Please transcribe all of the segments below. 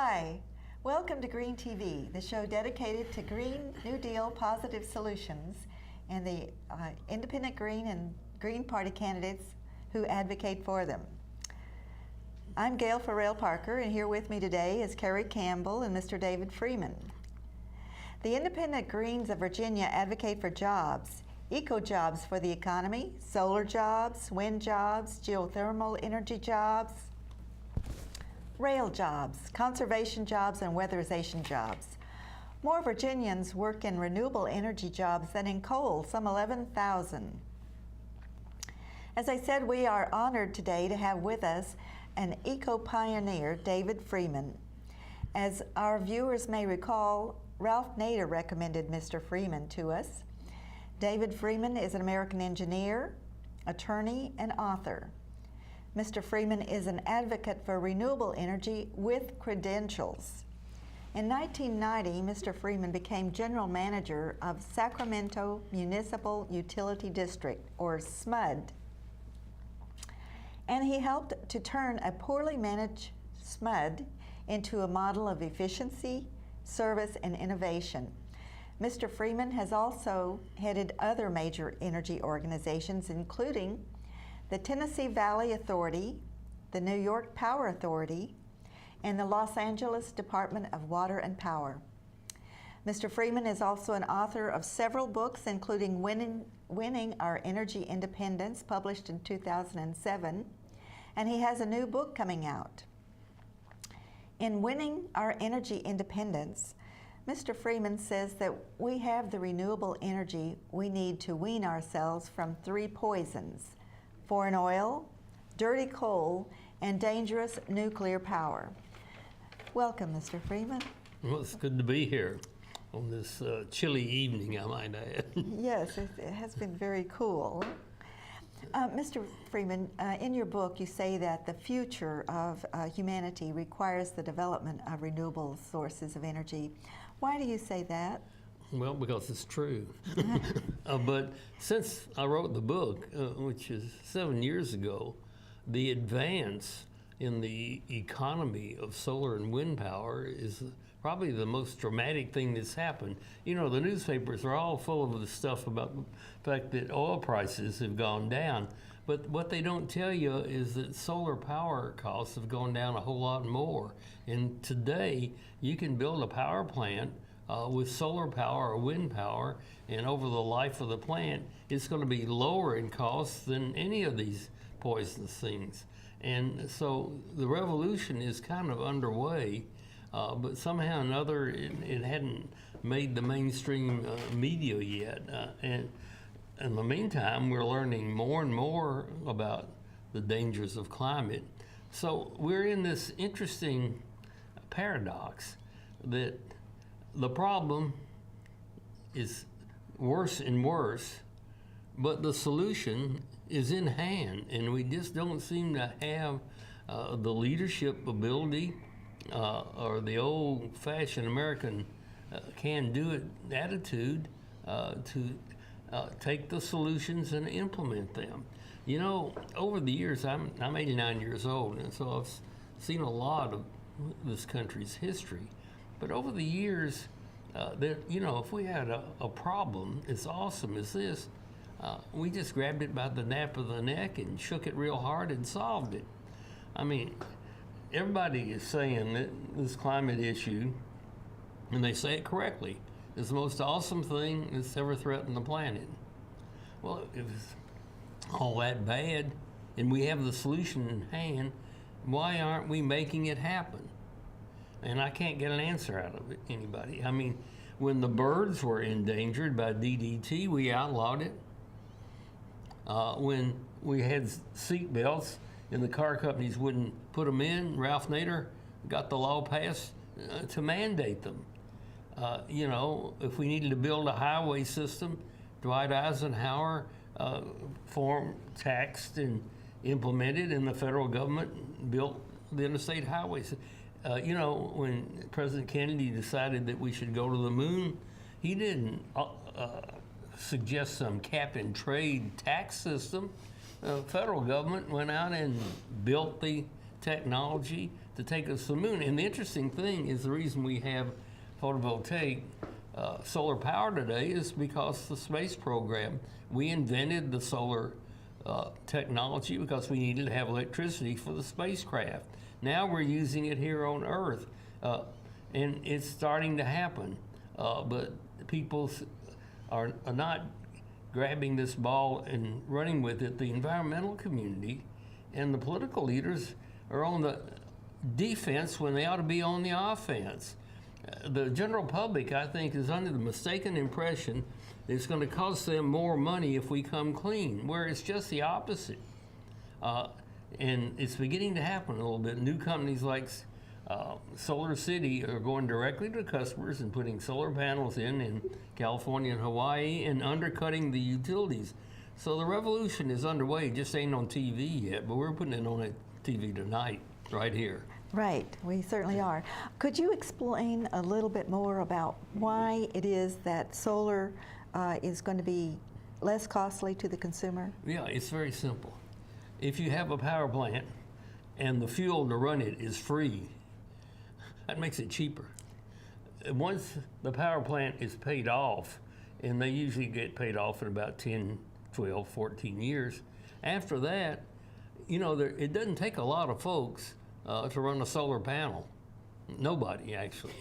Hi, welcome to Green TV, the show dedicated to Green New Deal positive solutions and the independent Green and Green Party candidates who advocate for them. I'm Gail Farrell-Parker, and here with me today is Carey Campbell and Mr. David Freeman. The independent Greens of Virginia advocate for jobs, eco-jobs for the economy, solar jobs, wind jobs, geothermal energy jobs, rail jobs, conservation jobs, and weatherization jobs. More Virginians work in renewable energy jobs than in coal, some 11,000. As I said, we are honored today to have with us an eco-pioneer, David Freeman. As our viewers may recall, Ralph Nader recommended Mr. Freeman to us. David Freeman is an American engineer, attorney, and author. Mr. Freeman is an advocate for renewable energy with credentials. In 1990, Mr. Freeman became general manager of Sacramento Municipal Utility District, or SMUD, and he helped to turn a poorly managed SMUD into a model of efficiency, service, and innovation. Mr. Freeman has also headed other major energy organizations, including the Tennessee Valley Authority, the New York Power Authority, and the Los Angeles Department of Water and Power. Mr. Freeman is also an author of several books, including Winning Our Energy Independence, published in 2007, and he has a new book coming out. In Winning Our Energy Independence, Mr. Freeman says that we have the renewable energy we need to wean ourselves from three poisons: foreign oil, dirty coal, and dangerous nuclear power. Welcome, Mr. Freeman. Well, it's good to be here on this chilly evening, I might add. Yes, it has been very cool. Mr. Freeman, in your book you say that the future of humanity requires the development of renewable sources of energy. Why do you say that? Well, because it's true. But since I wrote the book, which is 7 years ago, the advance in the economy of solar and wind power is probably the most dramatic thing that's happened. You know, the newspapers are all full of the stuff about the fact that oil prices have gone down. But what they don't tell you is that solar power costs have gone down a whole lot more. And today, you can build a power plant with solar power or wind power, and over the life of the plant, it's going to be lower in cost than any of these poisonous things. And so the revolution is kind of underway, but somehow or another it hadn't made the mainstream media yet. And in the meantime, we're learning more and more about the dangers of climate. So we're in this interesting paradox that the problem is worse and worse, but the solution is in hand, and we just don't seem to have the leadership ability or the old-fashioned American can-do-it attitude to take the solutions and implement them. You know, over the years, I'm 89 years old, and so I've seen a lot of this country's history. But over the years, you know, if we had a problem as awesome as this, we just grabbed it by the nape of the neck and shook it real hard and solved it. I mean, everybody is saying that this climate issue, and they say it correctly, is the most awesome thing that's ever threatened the planet. Well, if it's all that bad and we have the solution in hand, why aren't we making it happen? And I can't get an answer out of anybody. I mean, when the birds were endangered by DDT, we outlawed it. When we had seat belts and the car companies wouldn't put them in, Ralph Nader got the law passed to mandate them. You know, if we needed to build a highway system, Dwight Eisenhower taxed and implemented, and the federal government built the interstate highways. You know, when President Kennedy decided that we should go to the moon, he didn't suggest some cap and trade tax system. The federal government went out and built the technology to take us to the moon. And the interesting thing is the reason we have photovoltaic solar power today is because the space program. We invented the solar technology because we needed to have electricity for the spacecraft. Now we're using it here on Earth, and it's starting to happen. But people are not grabbing this ball and running with it. The environmental community and the political leaders are on the defense when they ought to be on the offense. The general public, I think, is under the mistaken impression that it's going to cost them more money if we come clean, where it's just the opposite. And it's beginning to happen a little bit. New companies like Solar City are going directly to customers and putting solar panels in California and Hawaii and undercutting the utilities. So the revolution is underway. It just ain't on TV yet, but we're putting it on TV tonight, right here. Right, we certainly are. Could you explain a little bit more about why it is that solar is going to be less costly to the consumer? Yeah, it's very simple. If you have a power plant and the fuel to run it is free, that makes it cheaper. Once the power plant is paid off, and they usually get paid off in about 10, 12, 14 years, after that, you know, it doesn't take a lot of folks to run a solar panel. Nobody, actually.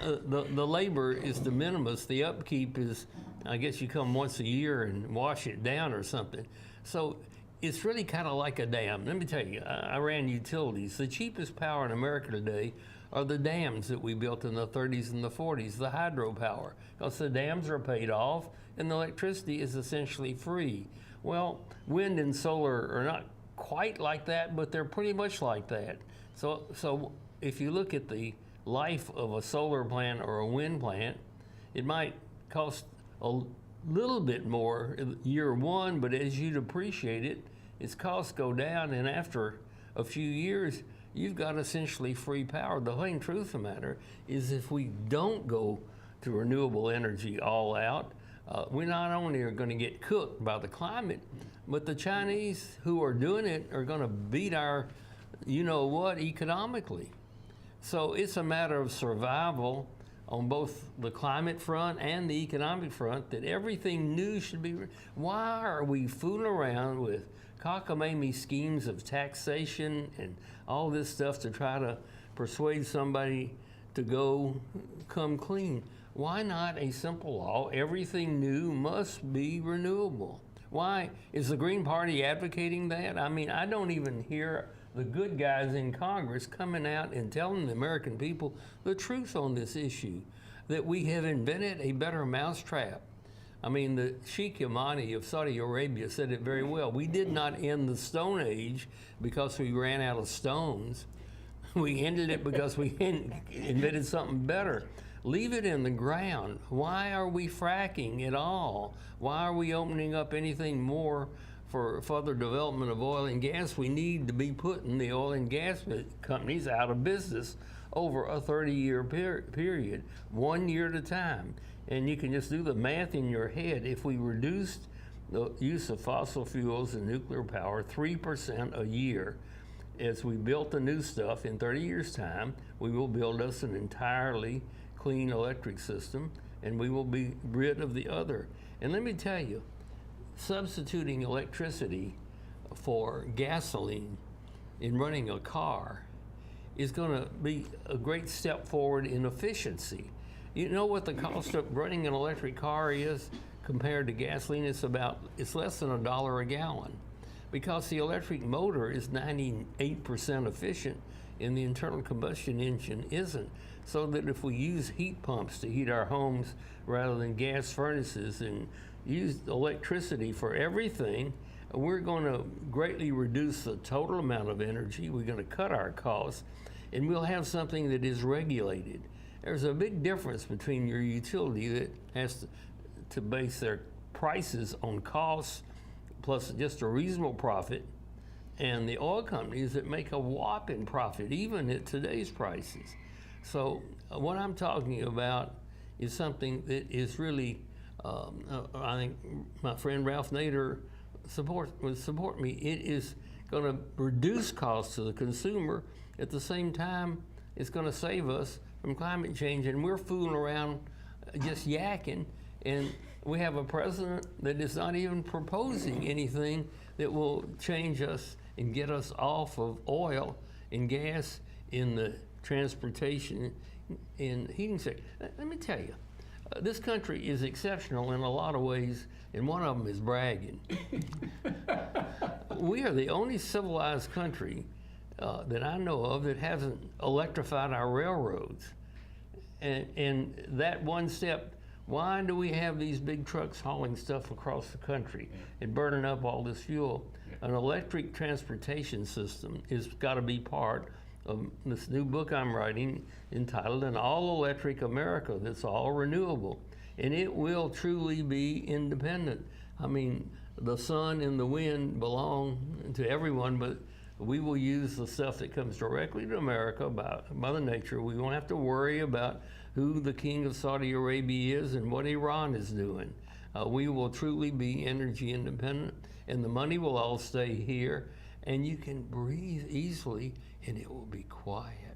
The labor is de minimis. The upkeep is, I guess you come once a year and wash it down or something. So it's really kind of like a dam. Let me tell you, I ran utilities. The cheapest power in America today are the dams that we built in the 30s and the 40s, the hydropower, because the dams are paid off and the electricity is essentially free. Well, wind and solar are not quite like that, but they're pretty much like that. So if you look at the life of a solar plant or a wind plant, it might cost a little bit more year one, but as you depreciate it, its costs go down, and after a few years, you've got essentially free power. The plain truth of the matter is if we don't go to renewable energy all out, we not only are going to get cooked by the climate, but the Chinese who are doing it are going to beat our, you know what, economically. So it's a matter of survival on both the climate front and the economic front, that everything new should be. Why are we fooling around with cockamamie schemes of taxation and all this stuff to try to persuade somebody to come clean? Why not a simple law? Everything new must be renewable. Why is the Green Party advocating that? I mean, I don't even hear the good guys in Congress coming out and telling the American people the truth on this issue, that we have invented a better mousetrap. I mean, the Sheikh Yamani of Saudi Arabia said it very well. We did not end the Stone Age because we ran out of stones. We ended it because we invented something better. Leave it in the ground. Why are we fracking at all? Why are we opening up anything more for further development of oil and gas? We need to be putting the oil and gas companies out of business over a 30-year period, 1 year at a time. And you can just do the math in your head. If we reduced the use of fossil fuels and nuclear power 3% a year, as we built the new stuff in 30 years' time, we will build us an entirely clean electric system, and we will be rid of the other. And let me tell you, substituting electricity for gasoline in running a car is going to be a great step forward in efficiency. You know what the cost of running an electric car is compared to gasoline? It's less than $1 a gallon, because the electric motor is 98% efficient and the internal combustion engine isn't. So that if we use heat pumps to heat our homes rather than gas furnaces and use electricity for everything, we're going to greatly reduce the total amount of energy. We're going to cut our costs, and we'll have something that is regulated. There's a big difference between your utility that has to base their prices on costs plus just a reasonable profit, and the oil companies that make a whopping profit even at today's prices. So what I'm talking about is something that is really, I think my friend Ralph Nader would support me. It is going to reduce costs to the consumer. At the same time, it's going to save us from climate change. And we're fooling around just yakking. And we have a president that is not even proposing anything that will change us and get us off of oil and gas in the transportation and heating sector. Let me tell you, this country is exceptional in a lot of ways, and one of them is bragging. We are the only civilized country that I know of that hasn't electrified our railroads. And that one step, why do we have these big trucks hauling stuff across the country and burning up all this fuel? An electric transportation system has got to be part of this new book I'm writing entitled An All-Electric America that's all renewable. And it will truly be independent. I mean, the sun and the wind belong to everyone, but we will use the stuff that comes directly to America by Mother Nature. We won't have to worry about who the king of Saudi Arabia is and what Iran is doing. We will truly be energy independent, and the money will all stay here, and you can breathe easily, and it will be quiet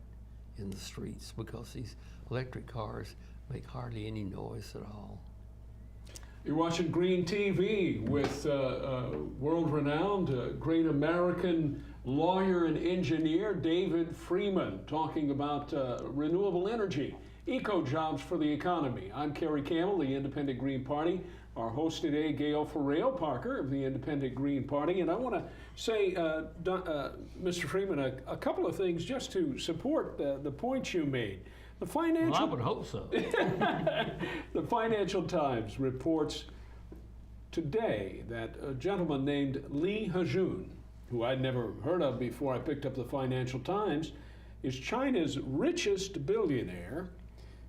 in the streets because these electric cars make hardly any noise at all. You're watching Green TV with world-renowned great American lawyer and engineer David Freeman talking about renewable energy, eco-jobs for the economy. I'm Carey, Campbell, the Independent Green Party. Our host today, Gail Parker of the Independent Green Party. And I want to say, Mr. Freeman, a couple of things just to support the points you made. The financial, well, I would hope so. The Financial Times reports today that a gentleman named Lee Hajun, who I'd never heard of before I picked up the Financial Times, is China's richest billionaire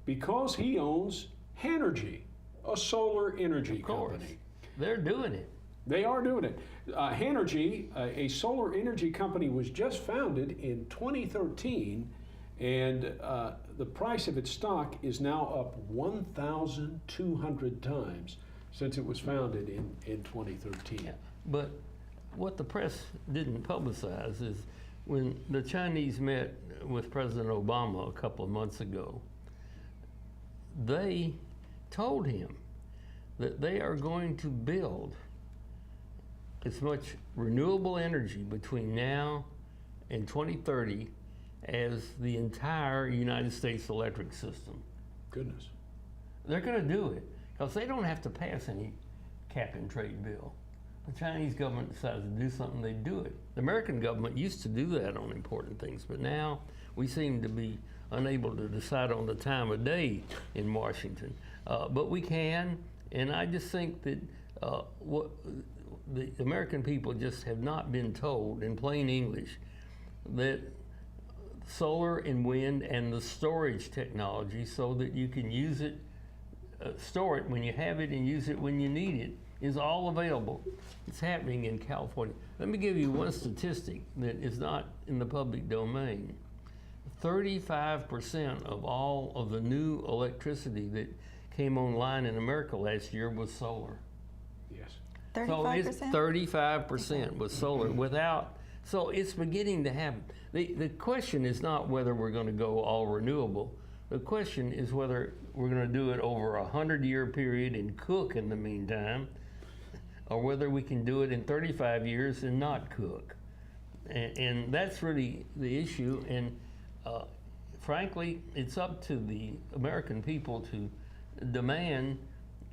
because he owns Hanergy, a solar energy company. They're doing it. They are doing it. Hanergy, a solar energy company, was just founded in 2013, and the price of its stock is now up 1,200 times since it was founded in 2013. Yeah. But what the press didn't publicize is when the Chinese met with President Obama a couple of months ago, they told him that they are going to build as much renewable energy between now and 2030 as the entire United States electric system. Goodness. They're going to do it because they don't have to pass any cap and trade bill. The Chinese government decides to do something, they do it. The American government used to do that on important things, but now we seem to be unable to decide on the time of day in Washington. But we can, and I just think that what the American people just have not been told in plain English that solar and wind and the storage technology so that you can use it, store it when you have it and use it when you need it is all available. It's happening in California. Let me give you one statistic that is not in the public domain. 35% of all of the new electricity that came online in America last year was solar. Yes. 35%? So it's 35% was solar without, so it's beginning to happen. The question is not whether we're going to go all renewable. The question is whether we're going to do it over a 100-year period and cook in the meantime, or whether we can do it in 35 years and not cook. And that's really the issue. And frankly, it's up to the American people to demand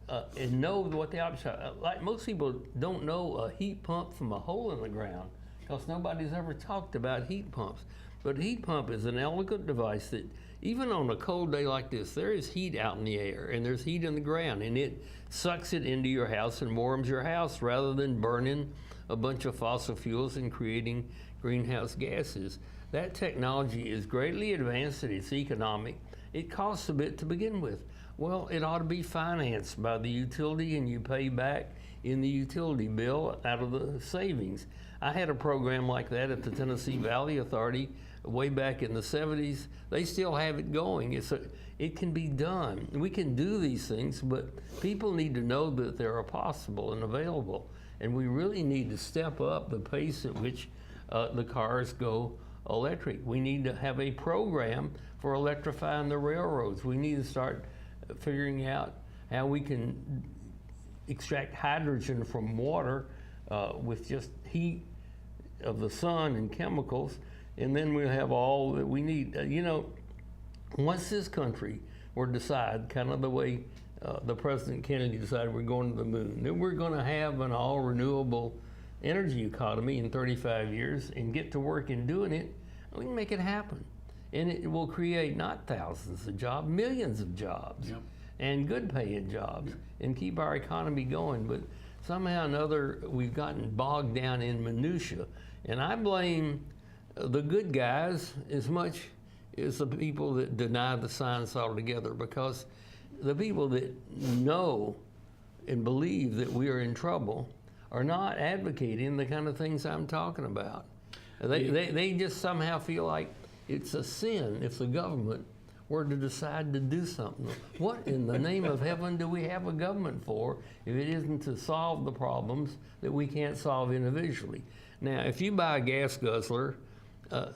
and know what the options are. Like most people don't know a heat pump from a hole in the ground because nobody's ever talked about heat pumps. But a heat pump is an elegant device that even on a cold day like this, there is heat out in the air and there's heat in the ground, and it sucks it into your house and warms your house rather than burning a bunch of fossil fuels and creating greenhouse gases. That technology is greatly advanced and it's economic. It costs a bit to begin with. Well, it ought to be financed by the utility and you pay back in the utility bill out of the savings. I had a program like that at the Tennessee Valley Authority way back in the 70s. They still have it going. It can be done. We can do these things, but people need to know that they are possible and available. And we really need to step up the pace at which the cars go electric. We need to have a program for electrifying the railroads. We need to start figuring out how we can extract hydrogen from water with just heat of the sun and chemicals, and then we'll have all that we need. Once this country were to decide, kind of the way the President Kennedy decided we're going to the moon, then we're going to have an all renewable energy economy in 35 years and get to work in doing it, we can make it happen. And it will create not thousands of jobs, millions of jobs, Yep. and good paying jobs, and keep our economy going. But somehow or another, we've gotten bogged down in minutia. And I blame the good guys as much as the people that deny the science altogether, because the people that know and believe that we are in trouble are not advocating the kind of things I'm talking about. They just somehow feel like it's a sin if the government were to decide to do something. What in the name of heaven do we have a government for if it isn't to solve the problems that we can't solve individually? Now, if you buy a gas guzzler,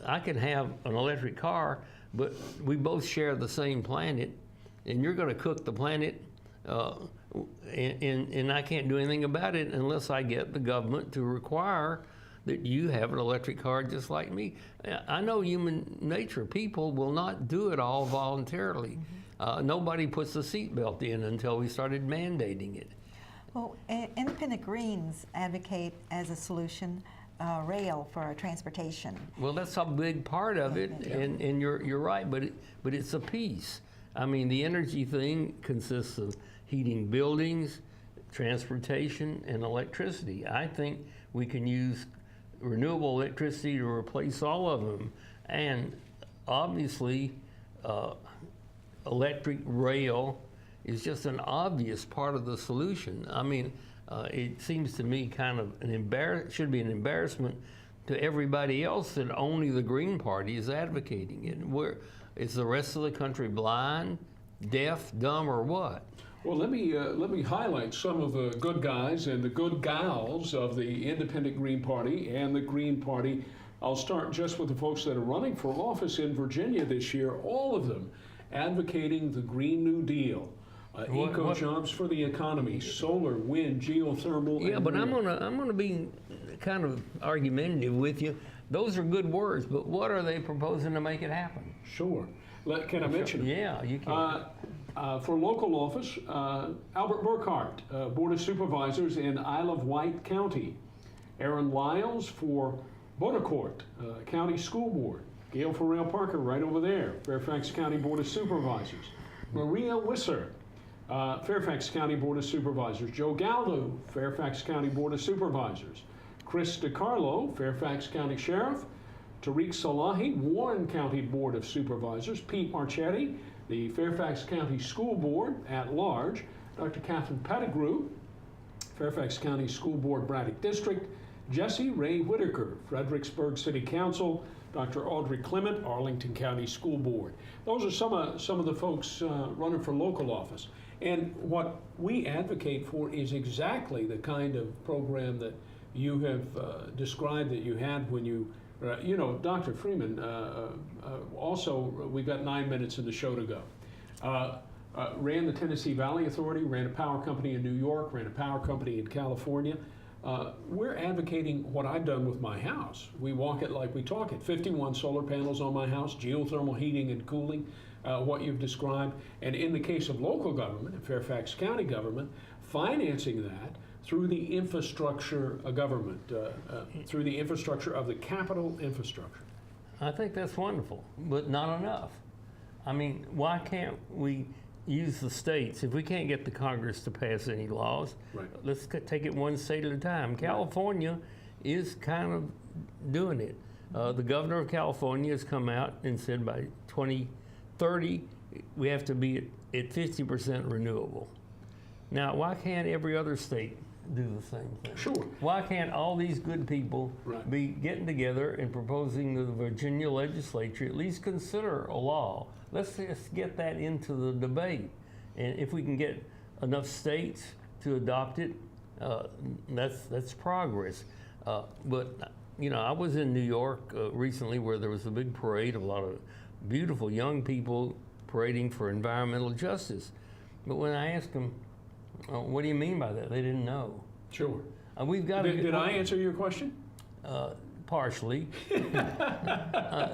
I can have an electric car, but we both share the same planet, and you're going to cook the planet, and I can't do anything about it unless I get the government to require that you have an electric car just like me. I know human nature. People will not do it all voluntarily. Nobody puts the seatbelt in until we started mandating it. Well, Independent Greens advocate as a solution rail for transportation. Well, that's a big part of it, and you're right, but it's a piece. I mean, the energy thing consists of heating buildings, transportation, and electricity. I think we can use renewable electricity to replace all of them, and obviously electric rail is just an obvious part of the solution. I mean, it seems to me kind of should be an embarrassment to everybody else that only the Green Party is advocating it. Is the rest of the country blind, deaf, dumb, or what? Well, let me highlight some of the good guys and the good gals of the Independent Green Party and the Green Party. I'll start just with the folks that are running for office in Virginia this year, all of them advocating the Green New Deal. Eco jobs for the economy, solar, wind, geothermal. Yeah, but I'm gonna be kind of argumentative with you. Those are good words, but what are they proposing to make it happen? Sure. Can I mention them? Yeah, you can. For local office, Albert Burkhart, Board of Supervisors in Isle of Wight County. Aaron Lyles for Bonacourt County School Board. Gail Farrell Parker right over there, Fairfax County Board of Supervisors. Maria Wisser, Fairfax County Board of Supervisors. Joe Galdo, Fairfax County Board of Supervisors. Chris DiCarlo, Fairfax County Sheriff. Tariq Salahi, Warren County Board of Supervisors. Pete Marchetti, the Fairfax County School Board at large. Dr. Catherine Pettigrew, Fairfax County School Board Braddock District. Jesse Ray Whitaker, Fredericksburg City Council. Dr. Audrey Clement, Arlington County School Board. Those are some of the folks running for local office. And what we advocate for is exactly the kind of program that you have described that you had when you, Dr. Freeman, also, we've got 9 minutes in the show to go. Ran the Tennessee Valley Authority, ran a power company in New York, ran a power company in California. We're advocating what I've done with my house. We walk it like we talk it. 51 solar panels on my house, geothermal heating and cooling, what you've described. And in the case of local government, Fairfax County government, financing that through the infrastructure government, through the infrastructure of the capital infrastructure. I think that's wonderful, but not enough. I mean, why can't we use the states? If we can't get the Congress to pass any laws, Right. let's take it one state at a time. California is kind of doing it. The governor of California has come out and said by 2030, we have to be at 50% renewable. Now, why can't every other state do the same thing? Sure. Why can't all these good people Right. be getting together and proposing to the Virginia legislature at least consider a law? Let's just get that into the debate. And if we can get enough states to adopt it, that's progress. But you know, I was in New York recently where there was a big parade of a lot of beautiful young people parading for environmental justice. But when I asked them, what do you mean by that? They didn't know. Sure. We've got Did I answer your question? Partially.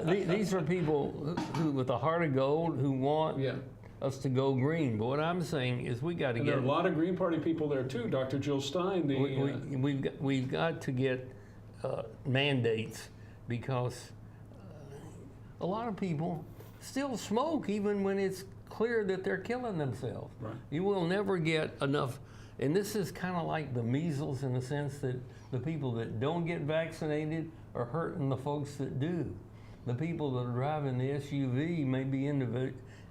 These are people who, with a heart of gold, who want us to go green. But what I'm saying is we got to And get. there are a lot of Green Party people there too. Dr. Jill Stein. We've got to get mandates because a lot of people still smoke even when it's clear that they're killing themselves. Right. You will never get enough. And this is kind of like the measles in the sense that the people that don't get vaccinated are hurting the folks that do. The people that are driving the SUV may be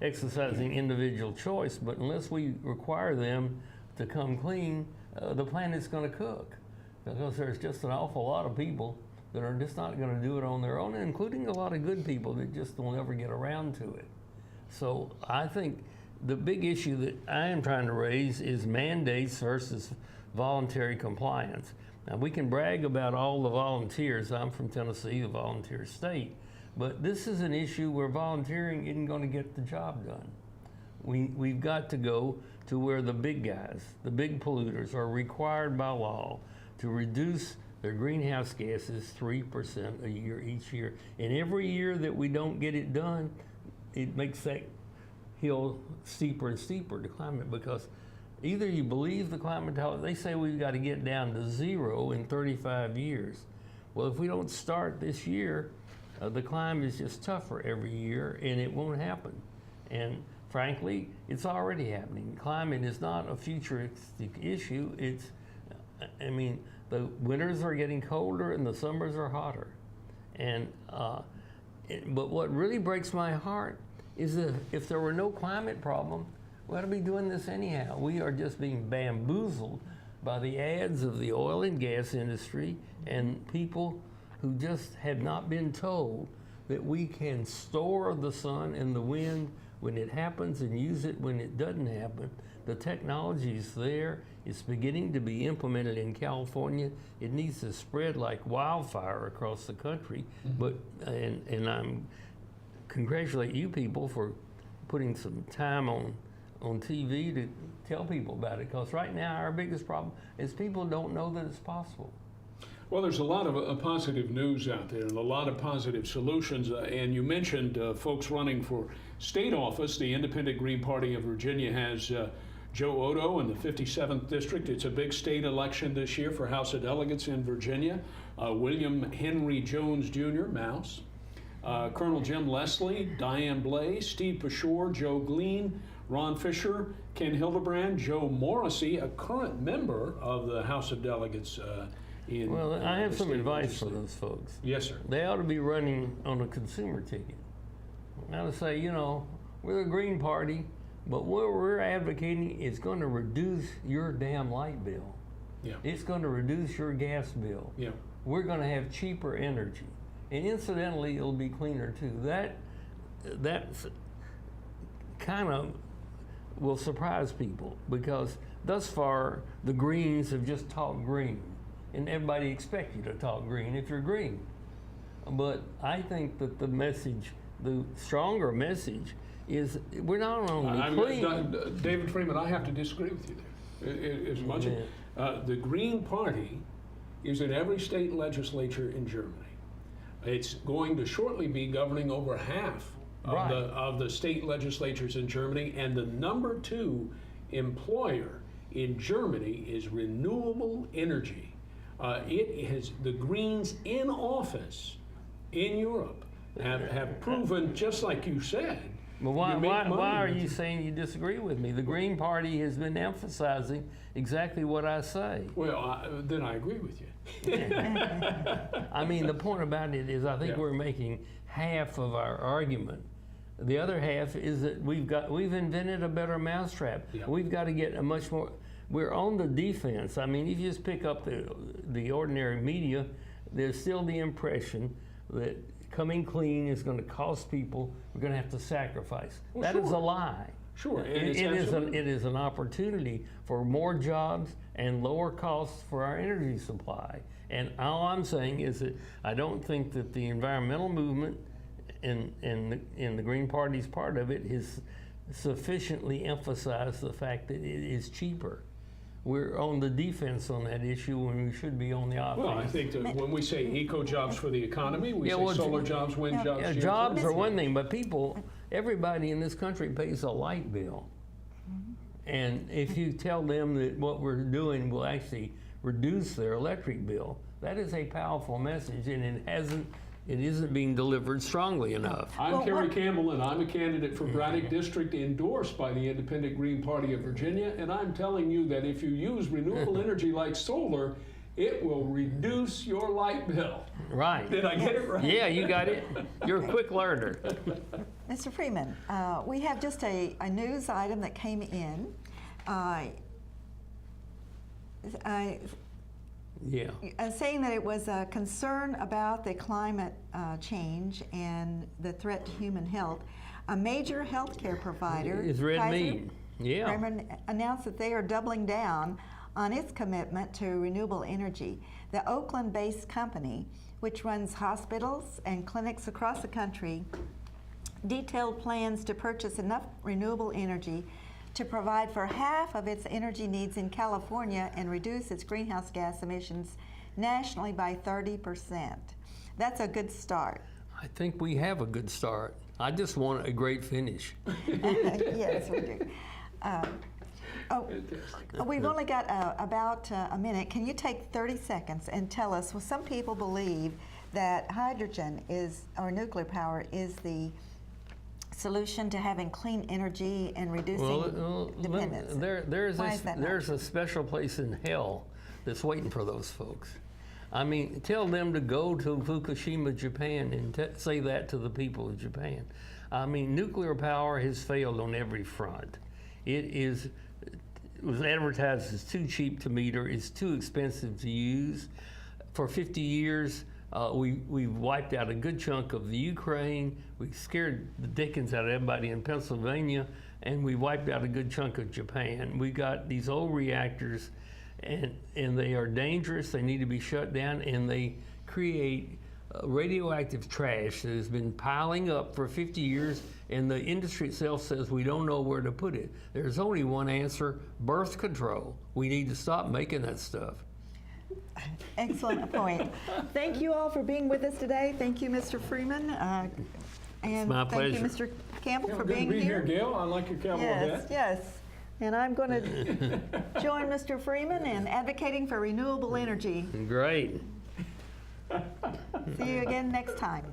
exercising individual choice, but unless we require them to come clean, the planet's going to cook. Because there's just an awful lot of people that are just not going to do it on their own, including a lot of good people that just will never get around to it. So I think the big issue that I am trying to raise is mandates versus voluntary compliance. Now, we can brag about all the volunteers. I'm from Tennessee, a volunteer state. But this is an issue where volunteering isn't going to get the job done. We've got to go to where the big guys, the big polluters, are required by law to reduce their greenhouse gases 3% a year each year. And every year that we don't get it done, it makes that hill steeper and steeper to climb it, because either you believe the climatologists, they say we've got to get down to 0 in 35 years. Well, if we don't start this year, the climb is just tougher every year and it won't happen. And frankly, it's already happening. Climate is not a futuristic issue. It's, I mean, the winters are getting colder and the summers are hotter. And, but what really breaks my heart is that if there were no climate problem, we ought to be doing this anyhow. We are just being bamboozled by the ads of the oil and gas industry and people who just have not been told that we can store the sun and the wind when it happens and use it when it doesn't happen. The technology is there. It's beginning to be implemented in California. It needs to spread like wildfire across the country. But and I'm congratulate you people for putting some time on TV to tell people about it, because right now our biggest problem is people don't know that it's possible. Well, there's a lot of positive news out there and a lot of positive solutions. And you mentioned folks running for state office. The Independent Green Party of Virginia has Joe Odo in the 57th District. It's a big state election this year for House of Delegates in Virginia. William Henry Jones Jr., Mouse. Colonel Jim Leslie, Diane Blaze, Steve Pashore, Joe Glean, Ron Fisher, Ken Hildebrand, Joe Morrissey, a current member of the House of Delegates well, I have some advice for those folks. Yes, sir. They ought to be running on a consumer ticket. Now to say, you know, we're the Green Party, but what we're advocating is going to reduce your damn light bill. Yeah. It's going to reduce your gas bill. Yeah. We're going to have cheaper energy. And incidentally, it'll be cleaner too. That's kind of will surprise people, because thus far the Greens have just talked green. And everybody expects you to talk green if you're green. But I think that the message, the stronger message, is we're not only clean. David Freeman, I have to disagree with you there. As much as the Green Party is in every state legislature in Germany. It's going to shortly be governing over half of the state legislatures in Germany, and the number 2 employer in Germany is renewable energy. It has the Greens in office in Europe have proven, just like you said. But why are you saying you disagree with me? The Green Party has been emphasizing exactly what I say. Well, then I agree with you. I mean, the point about it is I think we're making half of our argument. The other half is that we've invented a better mousetrap. Yeah. We've got to get a much more. We're on the defense. I mean, if you just pick up the ordinary media, there's still the impression that coming clean is going to cost people. We're going to have to sacrifice. Well, that is a lie. Sure, and It it's it is an opportunity for more jobs and lower costs for our energy supply. And all I'm saying is that I don't think that the environmental movement and the Green Party's part of it has sufficiently emphasized the fact that it is cheaper. We're on the defense on that issue when we should be on the offense. Well, I think that when we say eco jobs for the economy, we Yeah, say well, solar jobs, wind jobs, Yeah, geothermal. jobs are one thing, but everybody in this country pays a light bill. And if you tell them that what we're doing will actually reduce their electric bill, that is a powerful message, and it isn't being delivered strongly enough. I'm Carey Campbell, and I'm a candidate for Braddock District endorsed by the Independent Green Party of Virginia, and I'm telling you that if you use renewable energy like solar, it will reduce your light bill. Right. Did I get it right? Yeah, you got it. You're a quick learner. Mr. Freeman, we have just a news item that came in. Yeah. Saying that it was a concern about the climate change and the threat to human health. A major healthcare provider, It's red meat. Yeah. Freeman, announced that they are doubling down on its commitment to renewable energy. The Oakland-based company, which runs hospitals and clinics across the country, detailed plans to purchase enough renewable energy to provide for half of its energy needs in California and reduce its greenhouse gas emissions nationally by 30%. That's a good start. I think we have a good start. I just want a great finish. Yes, we do. We've only got about a minute. Can you take 30 seconds and tell us, well, some people believe that hydrogen or nuclear power is the solution to having clean energy and reducing dependence. There's a special place in hell that's waiting for those folks. I mean, tell them to go to Fukushima, Japan, and say that to the people of Japan. I mean, nuclear power has failed on every front. It was advertised as too cheap to meter. It's too expensive to use. For 50 years, we've wiped out a good chunk of the Ukraine. We scared the dickens out of everybody in Pennsylvania, and we wiped out a good chunk of Japan. We got these old reactors, and they are dangerous. They need to be shut down, and they create radioactive trash that has been piling up for 50 years, and the industry itself says we don't know where to put it. There's only one answer: birth control. We need to stop making that stuff. Excellent point. Thank you all for being with us today. Thank you, Mr. Freeman. And my thank you, pleasure. Mr. Campbell, for Good being to be here. here, Gail. I like your cowboy hat. Yes. And I'm going to join Mr. Freeman in advocating for renewable energy. Great. See you again next time.